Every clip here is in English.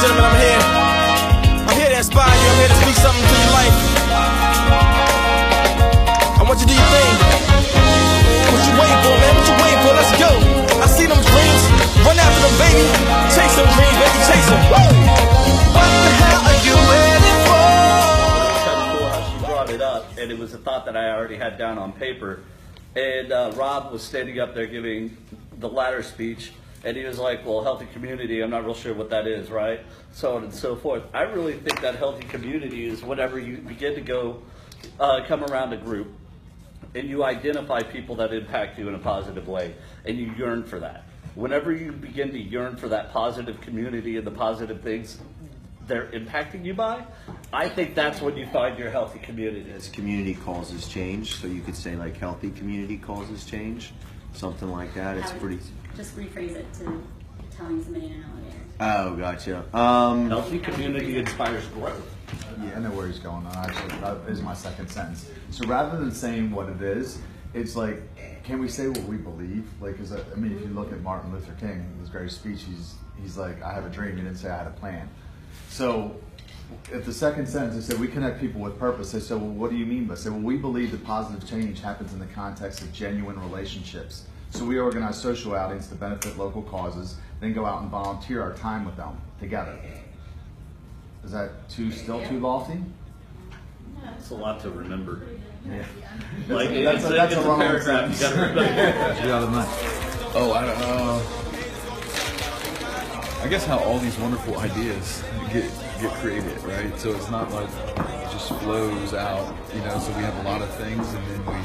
gentlemen, I'm here. I'm here to inspire you. I'm here to speak something to your life. I want you to do your thing. What you waiting for, man? What you waiting for? Let's go. I see them dreams. Run after them, baby. Chase them dreams, baby. Chase them. Woo! What the hell are you waiting for? It's kind of cool how she brought it up, and it was a thought that I already had down on paper. And Rob was standing up there giving the ladder speech, and he was like, well, healthy community, I'm not real sure what that is, right? So on and so forth. I really think that healthy community is whenever you begin to go, come around a group, and you identify people that impact you in a positive way, and you yearn for that. Whenever you begin to yearn for that positive community and the positive things they're impacting you by, I think that's when you find your healthy community. As community causes change, so you could say like healthy community causes change, something like that. It's pretty. Just rephrase it to telling somebody in an elevator. Oh, gotcha. Healthy community inspires growth. Yeah, I know where he's going. Actually, that is my second sentence. So rather than saying what it is, it's like, can we say what we believe? Like, cause I mean, if you look at Martin Luther King, his great speech, he's like, I have a dream. He didn't say I had a plan. So if the second sentence is that we connect people with purpose, they say, well, what do you mean by say? Well, we believe that positive change happens in the context of genuine relationships. So we organize social outings to benefit local causes, then go out and volunteer our time with them together. Is that still too lofty? It's a lot to remember. Yeah. Like That's a it's a wrong paragraph. You gotta remember. Oh, I guess how all these wonderful ideas get created, right? So it's not like it just flows out, you know. So we have a lot of things, and then we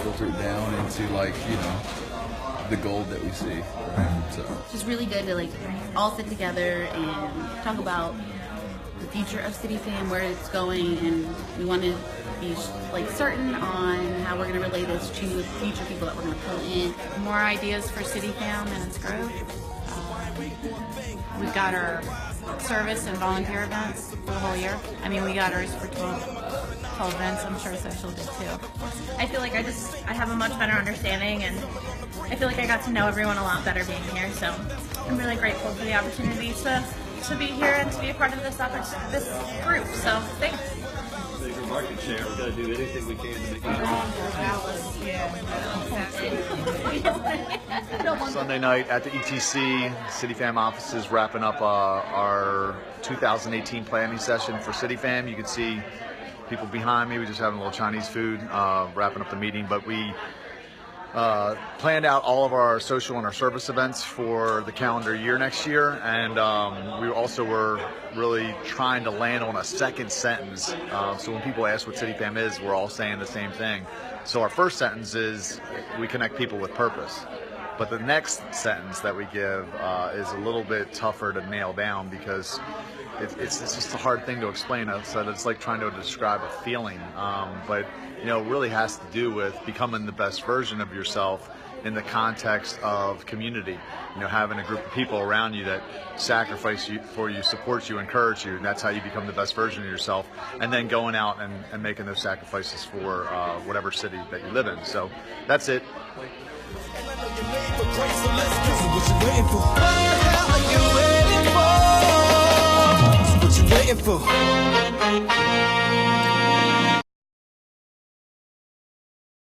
filter it down into like, you know, the gold that we see. Right? So It's just really good to like all sit together and talk about the future of City Fam, where it's going, and we want to be like certain on how we're going to relay this to the future people that we're going to pull in. More ideas for City Fam and its growth. We've got our service and volunteer events for the whole year. I mean, we got ours for 12 events. I'm sure Social did too. I feel like I have a much better understanding, and I feel like I got to know everyone a lot better being here. So I'm really grateful for the opportunity to be here and to be a part of this group. So thanks. Bigger market share. We're gonna do anything we can to make it. Sunday night at the ETC, City Fam offices wrapping up our 2018 planning session for City Fam. You can see people behind me. We're just having a little Chinese food, wrapping up the meeting. But we planned out all of our social and our service events for the calendar year next year, and we also were really trying to land on a second sentence. So when people ask what City Fam is, we're all saying the same thing. So our first sentence is we connect people with purpose. But the next sentence that we give is a little bit tougher to nail down because it's just a hard thing to explain. So it's like trying to describe a feeling, but you know, it really has to do with becoming the best version of yourself in the context of community. You know, having a group of people around you that sacrifice for you, support you, encourage you, and that's how you become the best version of yourself. And then going out and making those sacrifices for whatever city that you live in. So that's it. What you waiting for?